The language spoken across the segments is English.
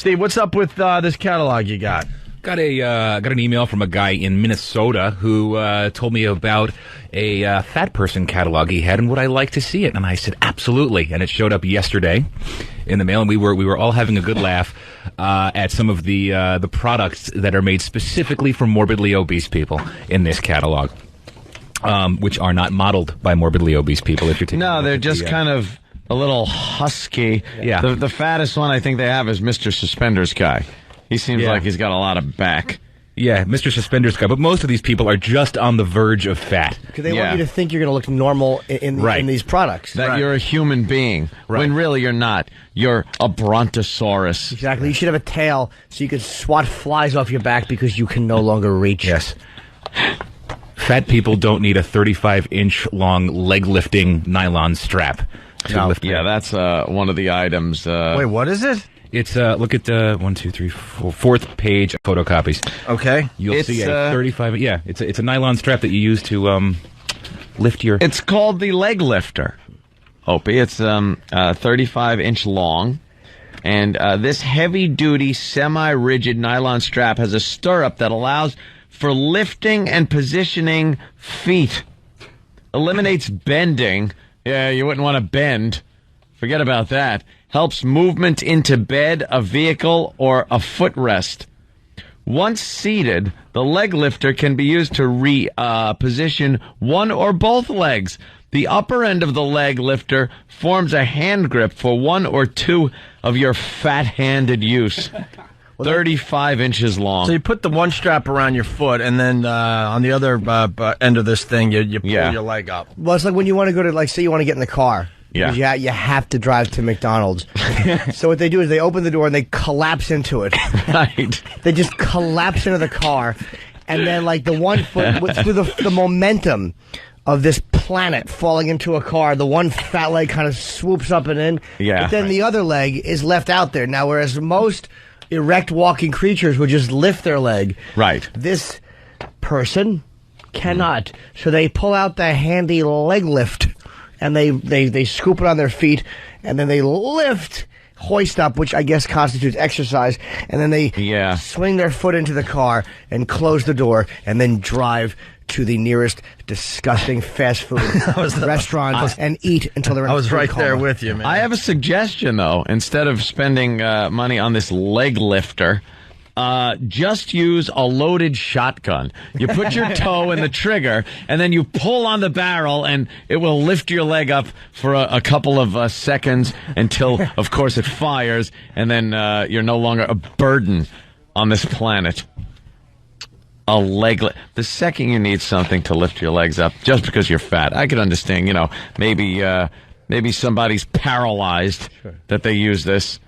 Steve, what's up with this catalog you got? Got an email from a guy in Minnesota who told me about a fat person catalog he had and would I like to see it. And I said, absolutely. And it showed up yesterday in the mail, and we were all having a good laugh at some of the products that are made specifically for morbidly obese people in this catalog, which are not modeled by morbidly obese people. If you're taking no, they're just kind of a little husky. Yeah. The fattest one I think they have is Mr. Suspenders guy. He seems like he's got a lot of back. Yeah, Mr. Suspenders guy. But most of these people are just on the verge of fat. Because they want you to think you're going to look normal in these products. That you're a human being, when really you're not. You're a brontosaurus. Exactly. You should have a tail so you could swat flies off your back because you can no longer reach. Yes. Fat people don't need a 35-inch long leg-lifting nylon strap. Yeah, that's one of the items. Wait, what is it? It's look at 1, 2, 3, 4, fourth page photocopies. Okay, you'll see a 35. Yeah, it's a nylon strap that you use to lift your. It's called the Leglifter, Opie. It's 35-inch long, and this heavy-duty, semi-rigid nylon strap has a stirrup that allows for lifting and positioning feet. Eliminates bending. Yeah, you wouldn't want to bend. Forget about that. Helps movement into bed, a vehicle, or a footrest. Once seated, the leg lifter can be used to reposition one or both legs. The upper end of the leg lifter forms a hand grip for one or two of your fat-handed use. 35 inches long. So you put the one strap around your foot, and then on the other end of this thing, you pull your leg up. Well, it's like when you want to go to, like, say you want to get in the car. Yeah. You have to drive to McDonald's. So what they do is they open the door and they collapse into it. Right. They just collapse into the car. And then, like, the one foot, through the momentum of this planet falling into a car, the one fat leg kind of swoops up and in. Yeah. But then the other leg is left out there. Now, whereas most erect walking creatures would just lift their leg. Right. This person cannot. So they pull out the handy leg lift. And they scoop it on their feet, and then they lift, hoist up, which I guess constitutes exercise, and then they swing their foot into the car and close the door, and then drive to the nearest disgusting fast food restaurant and eat until they're in I was right coma. there with you, man. I have a suggestion, though. Instead of spending money on this leg lifter, just use a loaded shotgun. You put your toe in the trigger, and then you pull on the barrel, and it will lift your leg up for a couple of seconds until, of course, it fires, and then you're no longer a burden on this planet. A leg the second you need something to lift your legs up, just because you're fat, I could understand, maybe somebody's paralyzed that they use this.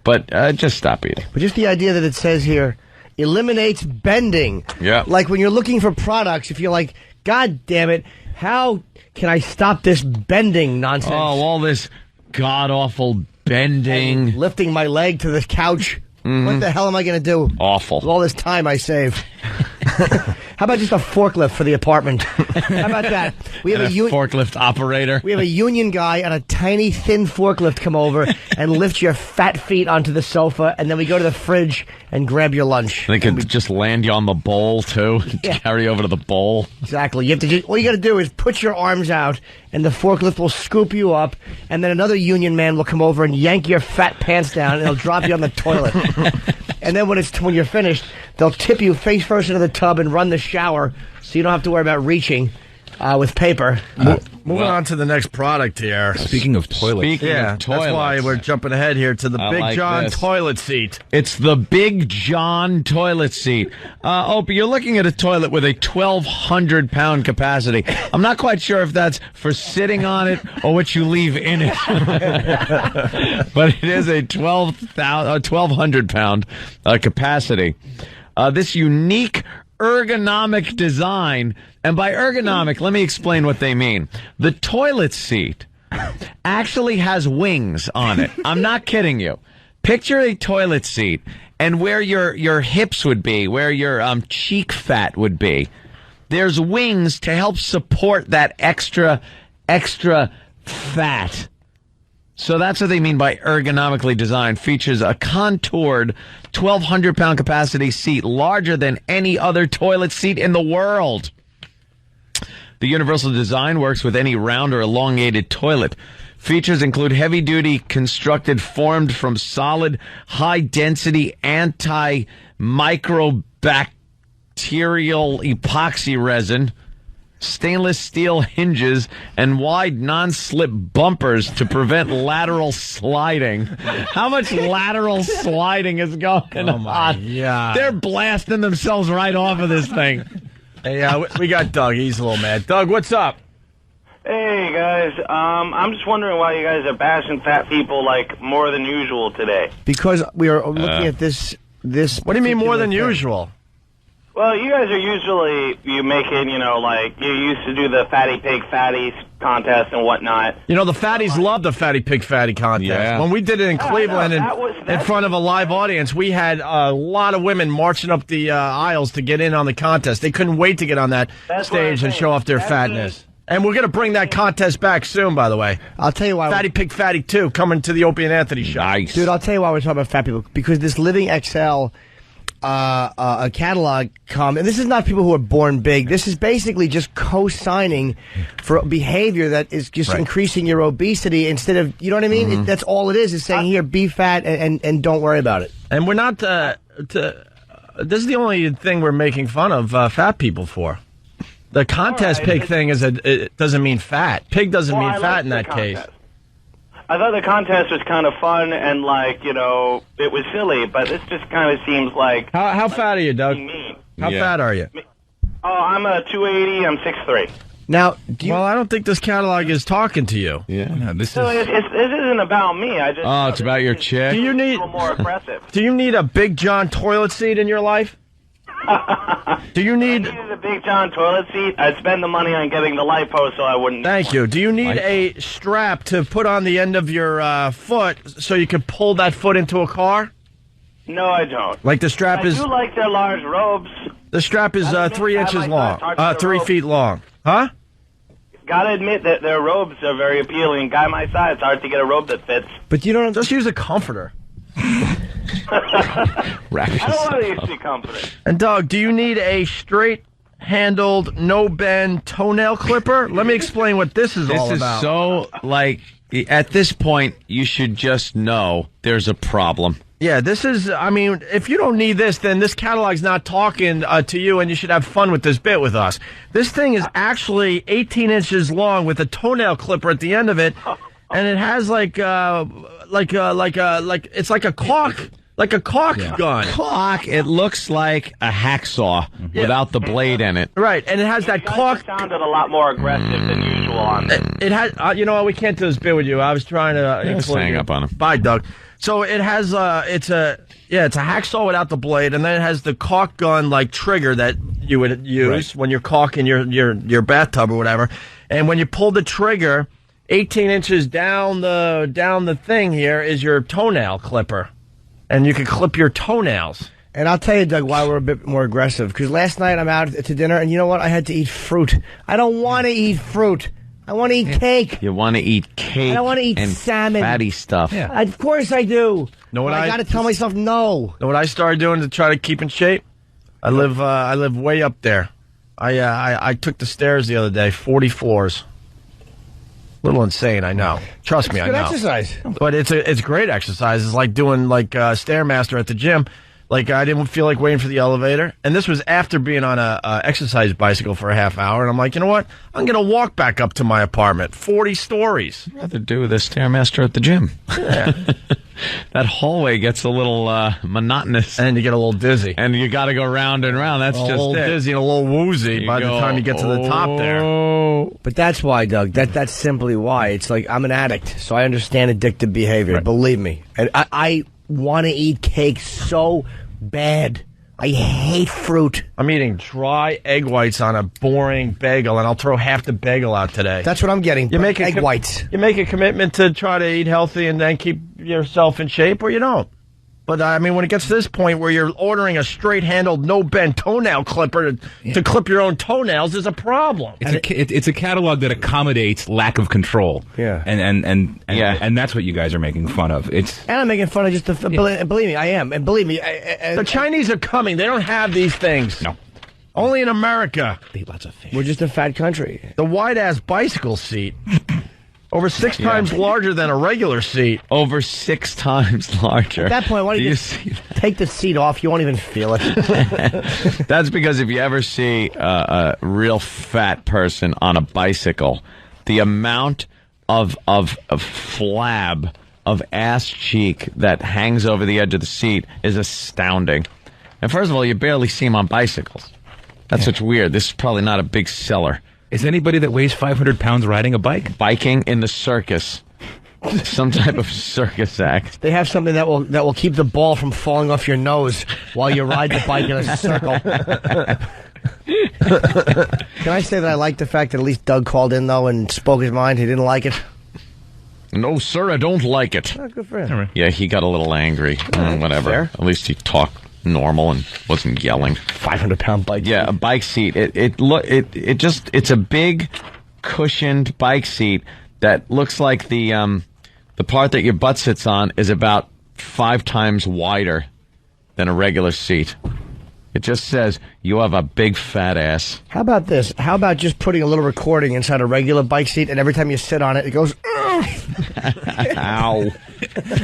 But just stop eating. But just the idea that it says here, eliminates bending. Yeah. Like when you're looking for products, if you're like, God damn it, how can I stop this bending nonsense? Oh, all this god-awful bending. And lifting my leg to the couch. Mm-hmm. What the hell am I going to do? Awful. With all this time I save. How about just a forklift for the apartment? How about that? We have a forklift operator. We have a union guy on a tiny, thin forklift come over and lift your fat feet onto the sofa, and then we go to the fridge and grab your lunch. They could just land you on the bowl, too. Carry you over to the bowl. Exactly. You have to all you got to do is put your arms out, and the forklift will scoop you up, and then another union man will come over and yank your fat pants down, and he'll drop you on the toilet. And then when you're finished, they'll tip you face first into the tub and run the shower, so you don't have to worry about reaching with paper. Moving on to the next product here. Speaking of toilets. That's why we're jumping ahead here to the Big John toilet seat. It's the Big John toilet seat. Opie, you're looking at a toilet with a 1,200-pound capacity. I'm not quite sure if that's for sitting on it or what you leave in it. But it is a 1,200-pound capacity. This unique ergonomic design, and by ergonomic, let me explain what they mean. The toilet seat actually has wings on it. I'm not kidding you. Picture a toilet seat, and where your hips would be, where your cheek fat would be, there's wings to help support that extra fat. So that's what they mean by ergonomically designed. Features a contoured 1,200-pound capacity seat, larger than any other toilet seat in the world. The universal design works with any round or elongated toilet. Features include heavy-duty constructed formed from solid, high-density antimicrobacterial epoxy resin, stainless steel hinges, and wide non-slip bumpers to prevent lateral sliding. How much lateral sliding is going on? God. They're blasting themselves right off of this thing. Hey, we got Doug. He's a little mad. Doug, what's up? Hey, guys. I'm just wondering why you guys are bashing fat people, like, more than usual today. Because we are looking at this. What do you mean more than thing. usual? Well, you guys are usually, like, you used to do the Fatty Pig Fatties contest and whatnot. You know, the fatties love the Fatty Pig Fatty contest. Yeah. When we did it in Cleveland in front of a live audience, we had a lot of women marching up the aisles to get in on the contest. They couldn't wait to get on that stage and show off their fatness. And we're going to bring that contest back soon, by the way. I'll tell you why. Fatty Pig Fatty 2 coming to the Opie and Anthony show. Nice. Dude, I'll tell you why we're talking about fat people. Because this Living XL a catalog and this is not people who are born big. This is basically just co-signing for behavior that is just increasing your obesity instead of, you know what I mean? That's all it is saying, here, be fat and don't worry about it. And we're not, this is the only thing we're making fun of fat people for. The contest pig thing it doesn't mean fat. Pig doesn't mean fat in that case. I thought the contest was kind of fun and, like, it was silly, but this just kind of seems like... How fat are you, Doug? How fat are you? Oh, I'm a 280, I'm 6'3". Now, well, I don't think this catalog is talking to you. Yeah. This isn't about me. I just... Oh, it's about your chick? Do you need... A little more aggressive. Do you need a Big John toilet seat in your life? Do you need... If I needed a Big John toilet seat, I'd spend the money on getting the lipo so I wouldn't... Thank you. Do you need a strap to put on the end of your foot so you can pull that foot into a car? No, I don't. Like the strap I do like their large robes. The strap is 3 inches long. 3 feet long. Huh? Gotta admit that their robes are very appealing. Guy my size, it's hard to get a robe that fits. But you don't... Just use a comforter. I don't want to use the comforter. And Doug, do you need a straight-handled, no-bend toenail clipper? Let me explain what this is all about. This is so, like, at this point, you should just know there's a problem. Yeah, this is, I mean, if you don't need this, then this catalog's not talking to you, and you should have fun with this bit with us. This thing is actually 18 inches long with a toenail clipper at the end of it, and it has it's like a caulk. Like a caulk gun. Caulk. It looks like a hacksaw without the blade in it. Right, and it has that caulk. It sounded a lot more aggressive than usual on this. It has. You know what? We can't do this bit with you. I was trying to. Just hang up on him. Bye, Doug. So it has. It's a hacksaw without the blade, and then it has the caulk gun like trigger that you would use when you're caulking your bathtub or whatever. And when you pull the trigger, 18 inches down the thing here is your toenail clipper. And you can clip your toenails. And I'll tell you, Doug, why we're a bit more aggressive. Because last night I'm out to dinner, and you know what? I had to eat fruit. I don't want to eat fruit. I want to eat cake. You want to eat cake. I don't want to eat and salmon. Fatty stuff. Yeah. Of course I do. Know what I got to tell myself no. Know what I started doing to try to keep in shape? I live way up there. I took the stairs the other day, 40 floors. Little insane, I know. Trust me, I know. Good exercise. But it's great exercise. It's like doing Stairmaster at the gym. Like, I didn't feel like waiting for the elevator. And this was after being on a exercise bicycle for a half hour. And I'm like, you know what? I'm going to walk back up to my apartment. 40 stories. I'd rather do the Stairmaster at the gym. Yeah. That hallway gets a little monotonous. And you get a little dizzy. And you got to go round and round. That's just it. A little dizzy and a little woozy by the time you get to the top there. But that's why, Doug. That's simply why. It's like I'm an addict, so I understand addictive behavior. Believe me. And I want to eat cake so bad. I hate fruit. I'm eating dry egg whites on a boring bagel, and I'll throw half the bagel out today. That's what I'm getting. You make egg whites. You make a commitment to try to eat healthy and then keep yourself in shape, or you don't. But, I mean, when it gets to this point where you're ordering a straight-handled, no-bend toenail clipper to clip your own toenails is a problem. It's a catalog that accommodates lack of control. Yeah. And that's what you guys are making fun of. And I'm making fun of just the... Believe me, I am. And believe me... the Chinese are coming. They don't have these things. No. Only in America. They eat lots of fish. We're just a fat country. The wide-ass bicycle seat. Over 6 times larger than a regular seat. Over 6 times larger. At that point, why don't you just take the seat off? You won't even feel it. That's because if you ever see a real fat person on a bicycle, the amount of flab, of ass cheek that hangs over the edge of the seat is astounding. And first of all, you barely see them on bicycles. That's what's weird. This is probably not a big seller. Is anybody that weighs 500 pounds riding a bike? Biking in the circus. Some type of circus act. They have something that will keep the ball from falling off your nose while you ride the bike in a circle. Can I say that I like the fact that at least Doug called in, though, and spoke his mind? He didn't like it. No, sir, I don't like it. Oh, good for him. Yeah, he got a little angry. Whatever. Fair. At least he talked normal and wasn't yelling. 500-pound bike. Yeah, a bike seat. It's a big cushioned bike seat that looks like the part that your butt sits on is about 5 times wider than a regular seat. It just says you have a big fat ass. How about this? How about just putting a little recording inside a regular bike seat, and every time you sit on it, it goes. Ow.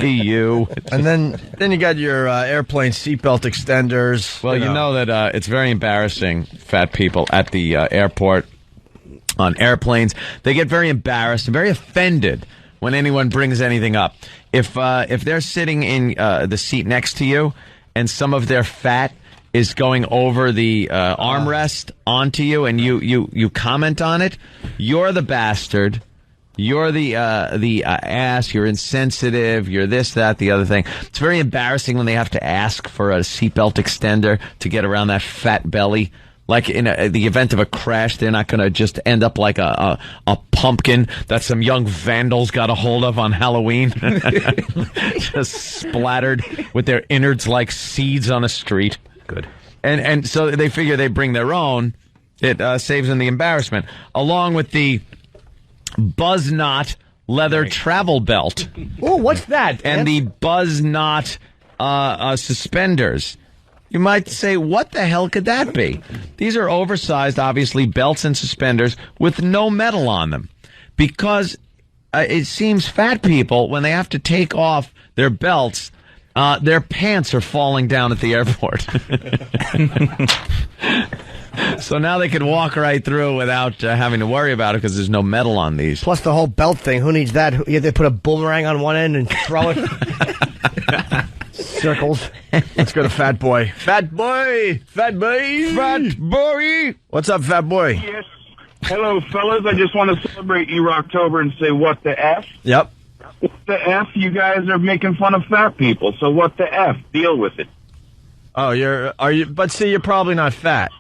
You. And then you got your airplane seatbelt extenders. Well, you know that it's very embarrassing, fat people at the airport, on airplanes. They get very embarrassed and very offended when anyone brings anything up. If they're sitting in the seat next to you and some of their fat is going over the armrest onto you and you comment on it, you're the bastard. You're the ass, you're insensitive, you're this, that, the other thing. It's very embarrassing when they have to ask for a seatbelt extender to get around that fat belly. Like in the event of a crash, they're not going to just end up like a pumpkin that some young vandals got a hold of on Halloween. Just splattered with their innards like seeds on a street. Good. And so they figure they bring their own. It saves them the embarrassment. Along with the Buzz Knot leather travel belt. Oh, what's that? And the Buzz Knot suspenders. You might say, what the hell could that be? These are oversized, obviously, belts and suspenders with no metal on them. Because it seems fat people, when they have to take off their belts, their pants are falling down at the airport. So now they can walk right through without having to worry about it because there's no metal on these. Plus the whole belt thing. Who needs that? You have to put a boomerang on one end and throw it. Circles. Let's go to Fat Boy. Fat Boy! Fat Boy! Fat boy! What's up, Fat Boy? Yes. Hello, fellas. I just want to celebrate Erocktober and say, what the F? Yep. What the F? You guys are making fun of fat people, so what the F? Deal with it. Oh, but see, you're probably not fat.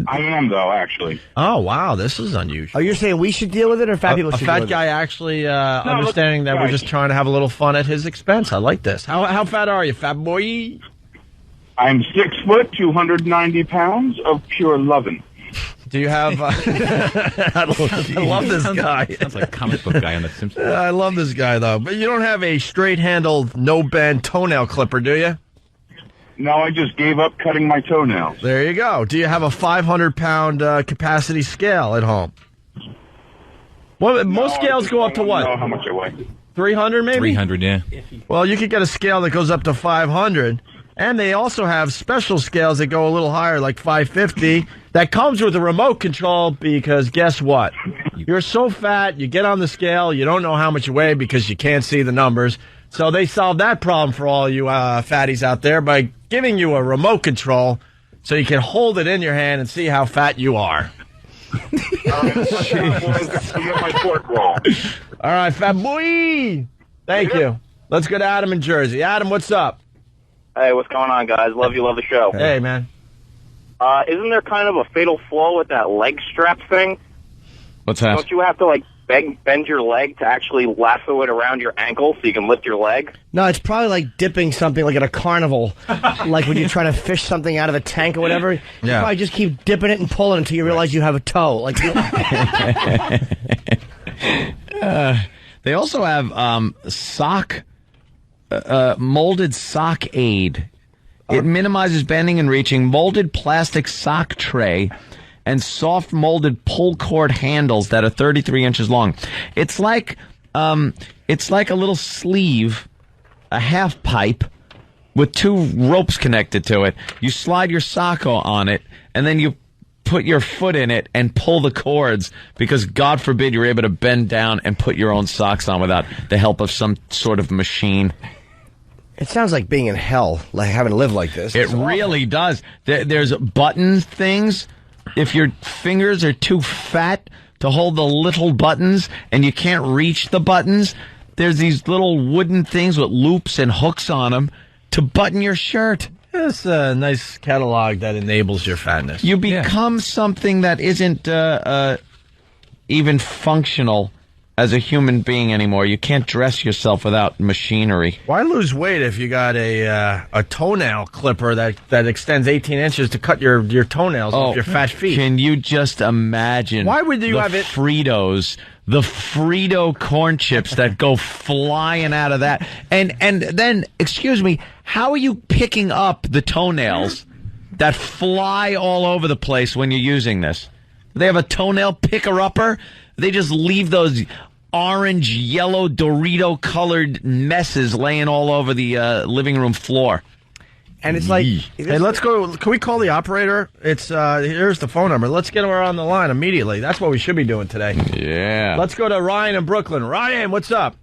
I am, though, actually. Oh, wow, this is unusual. Oh, you're saying we should deal with it, or fat people should deal with it? A fat guy actually understanding that we're just trying to have a little fun at his expense. I like this. How fat are you, Fat Boy? I'm 6 foot, 290 pounds of pure lovin'. Do you have... I love this guy. Sounds like a comic book guy on The Simpsons. I love this guy, though. But you don't have a straight-handled, no-bend toenail clipper, do you? No, I just gave up cutting my toenails. There you go. Do you have a 500-pound capacity scale at home? Well, most scales go up to what? I don't know how much I weigh. 300, maybe? 300, yeah. Well, you could get a scale that goes up to 500. And they also have special scales that go a little higher, like 550. That comes with a remote control because guess what? You're so fat, you get on the scale, you don't know how much you weigh because you can't see the numbers. So they solved that problem for all you fatties out there by giving you a remote control so you can hold it in your hand and see how fat you are. Get my pork roll. All right, Fat Boy. Thank you. Let's go to Adam in Jersey. Adam, what's up? Hey, what's going on, guys? Love the show. Hey, man. Isn't there kind of a fatal flaw with that leg strap thing? What's that? Don't you have to, like, bend your leg to actually lasso it around your ankle so you can lift your leg? No, it's probably like dipping something like at a carnival, like when you're trying to fish something out of a tank or whatever. You probably just keep dipping it and pulling until you realize you have a toe. Like, they also have molded sock aid. It minimizes bending and reaching, molded plastic sock tray, and soft molded pull cord handles that are 33 inches long. It's like a little sleeve, a half pipe with two ropes connected to it. You slide your sock on it, and then you put your foot in it and pull the cords, because God forbid you're able to bend down and put your own socks on without the help of some sort of machine. it sounds like being in hell, like having to live like this. It really does. There's button things. If your fingers are too fat to hold the little buttons and you can't reach the buttons, there's these little wooden things with loops and hooks on them to button your shirt. It's a nice catalog that enables your fatness. You become something that isn't even functional as a human being anymore. You can't dress yourself without machinery. Why lose weight if you got a toenail clipper that extends 18 inches to cut your toenails off your fat feet? Can you just imagine? Why would you have it? Fritos, the Frito corn chips that go flying out of that. And then, excuse me, how are you picking up the toenails that fly all over the place when you're using this? They have a toenail picker-upper. They just leave those orange, yellow, Dorito-colored messes laying all over the living room floor. And it's like... Hey, let's go. Can we call the operator? It's here's the phone number. Let's get her on the line immediately. That's what we should be doing today. Yeah. Let's go to Ryan in Brooklyn. Ryan, what's up?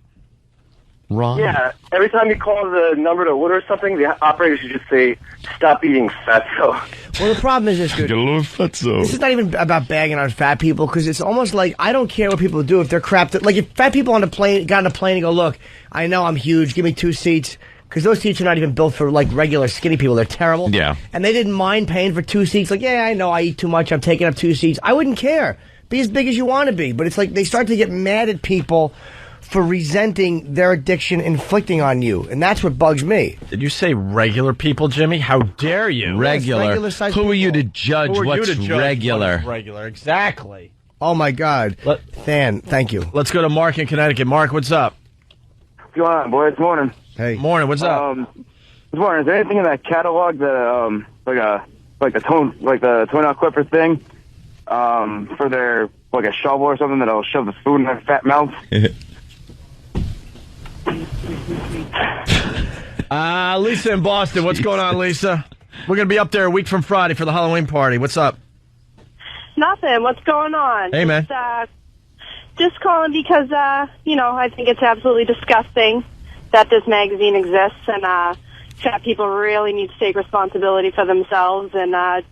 Ryan. Yeah, every time you call the number to order something, the operator should just say, "Stop eating fatso." Well, the problem is this, dude. This is not even about bagging on fat people, because it's almost like I don't care what people do if they're crap. Like if fat people on the plane got on a plane and go, "Look, I know I'm huge. Give me 2 seats." Because those seats are not even built for, like, regular skinny people. They're terrible. Yeah. And they didn't mind paying for 2 seats. Like, yeah, I know I eat too much. I'm taking up 2 seats. I wouldn't care. Be as big as you want to be. But it's like they start to get mad at people for resenting their addiction inflicting on you. And that's what bugs me. Did you say regular people, Jimmy? How dare you? Regular. Yes, Who are you to judge what's regular? What's regular, exactly. Oh, my God. Than, thank you. Let's go to Mark in Connecticut. Mark, what's up? What's going on, boys? Morning. Hey. Morning, what's up? I was wondering, is there anything in that catalog that like the toenail clipper thing for their like a shovel or something that'll shove the food in their fat mouths? Lisa in Boston, what's going on, Lisa? We're going to be up there a week from Friday for the Halloween party. What's up? Nothing. What's going on? Hey, man. Just calling because, I think it's absolutely disgusting that this magazine exists, and fat people really need to take responsibility for themselves and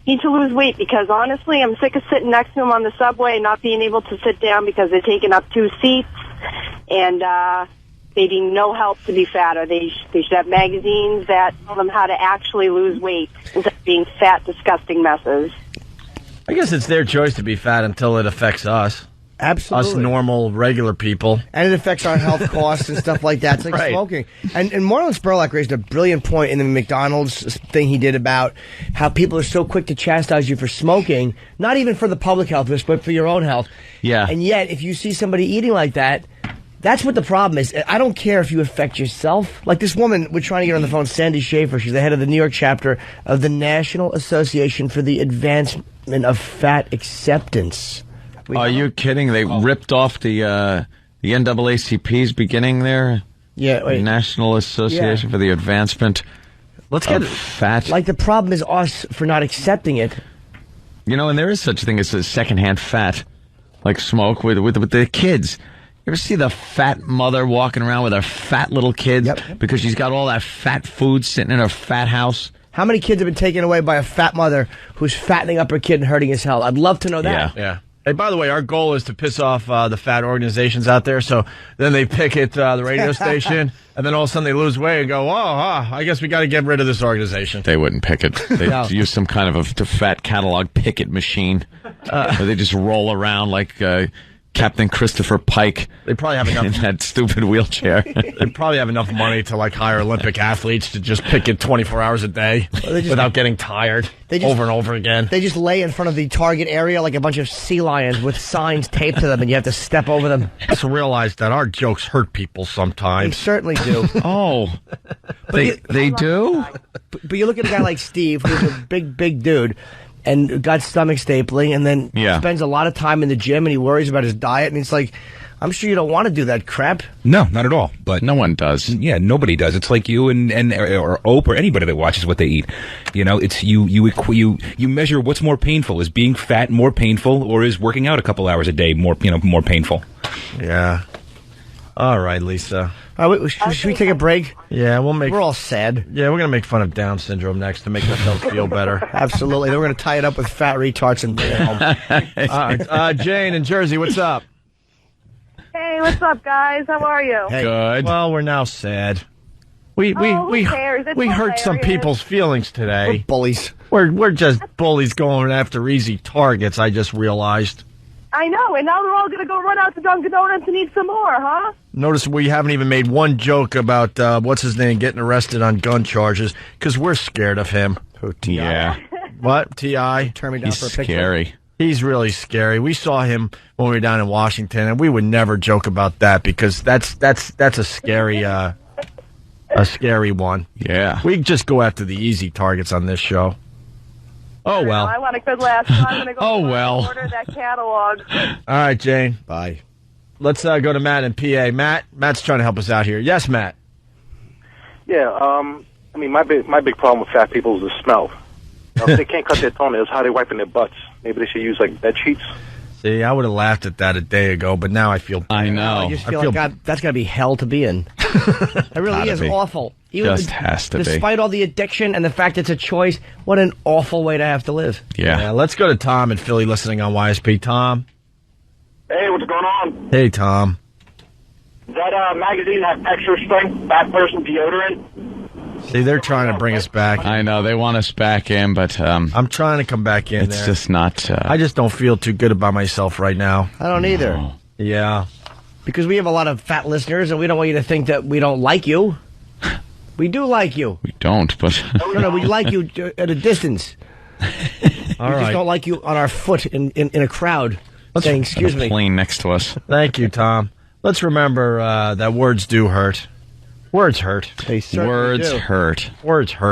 need to lose weight, because honestly, I'm sick of sitting next to them on the subway and not being able to sit down because they're taking up 2 seats, and they need no help to be fatter. They should have magazines that tell them how to actually lose weight instead of being fat, disgusting messes. I guess it's their choice to be fat until it affects us. Absolutely. Us normal, regular people. And it affects our health costs and stuff like that. It's like smoking. And Marlon Spurlock raised a brilliant point in the McDonald's thing he did about how people are so quick to chastise you for smoking, not even for the public health risk, but for your own health. Yeah. And yet, if you see somebody eating like that, that's what the problem is. I don't care if you affect yourself. Like this woman, we're trying to get on the phone, Sandy Schaefer. She's the head of the New York chapter of the National Association for the Advancement of Fat Acceptance. Are you kidding? They ripped off the NAACP's beginning there? Yeah. Wait. National Association for the Advancement of Fat. Like the problem is us for not accepting it. You know, and there is such a thing as a secondhand fat, like smoke with the kids. You ever see the fat mother walking around with her fat little kids because she's got all that fat food sitting in her fat house? How many kids have been taken away by a fat mother who's fattening up her kid and hurting his health? I'd love to know that. Yeah. Hey, by the way, our goal is to piss off the fat organizations out there, so then they picket the radio station, and then all of a sudden they lose weight and go, I guess we got to get rid of this organization. They wouldn't picket. They'd use some kind of a fat catalog picket machine where they just roll around like Captain Christopher Pike. They probably have enough in that stupid wheelchair. They probably have enough money to like hire Olympic athletes to just pick it 24 hours a day without getting tired over and over again. They just lay in front of the target area like a bunch of sea lions with signs taped to them, and you have to step over them. Just realize that our jokes hurt people They sometimes. certainly do. Oh, they do? But you look at a guy like Steve, who's a big dude, and got stomach stapling, and then spends a lot of time in the gym, and he worries about his diet, and it's like, I'm sure you don't want to do that crap. No, not at all. But no one does. Yeah, nobody does. It's like you or Ope or anybody that watches what they eat. You know, it's you measure what's more painful. Is being fat more painful, or is working out a couple hours a day more painful? Yeah. All right, Lisa. Should we take a break? Yeah, We're all sad. Yeah, we're gonna make fun of Down syndrome next to make ourselves feel better. Absolutely. Then we're going to tie it up with fat retards and bring it home. Jane in Jersey, what's up? Hey, what's up, guys? How are you? Hey. Good. Well, we're now sad. We who cares? It's hurt some hilarious. people's feelings today. We're bullies. We're just bullies going after easy targets. I just realized. I know, and now they're all going to go run out to Dunkin' Donuts and eat some more, huh? Notice we haven't even made one joke about what's his name getting arrested on gun charges because we're scared of him. Yeah. What? T.I.? Turn me down He's for a picture. scary. He's really scary. We saw him when we were down in Washington, and we would never joke about that because that's a scary one. Yeah. We just go after the easy targets on this show. Oh well. I want a good laugh, so I'm going to go Oh, well. order that catalog. All right, Jane. Bye. Let's go to Matt in PA. Matt's trying to help us out here. Yes, Matt. Yeah, I mean, my big problem with fat people is the smell. Now, if they can't cut their toenails, how are they wiping their butts? Maybe they should use, like, bed sheets. See, I would have laughed at that a day ago, but now I feel... I know. I just feel like God, that's got to be hell to be in. It really Gotta is be. awful. Just has to be. Despite all the addiction and the fact it's a choice, what an awful way to have to live. Yeah. Let's go to Tom in Philly listening on YSP. Tom. Hey, what's going on? Hey, Tom. Does that magazine have extra strength fat person deodorant? See, they're trying to bring us back. I know. They want us back in, but I'm trying to come back in it's there. just not... I just don't feel too good about myself right now. I don't either. No. Yeah. Because we have a lot of fat listeners, and we don't want you to think that we don't like you. We do like you. We don't, but... No, we like you at a distance. All We right. just don't like you on our foot in a crowd saying, excuse me. Plane next to us. Thank you, Tom. Let's remember that words do hurt. Words hurt. They certainly Words do. hurt. Words hurt.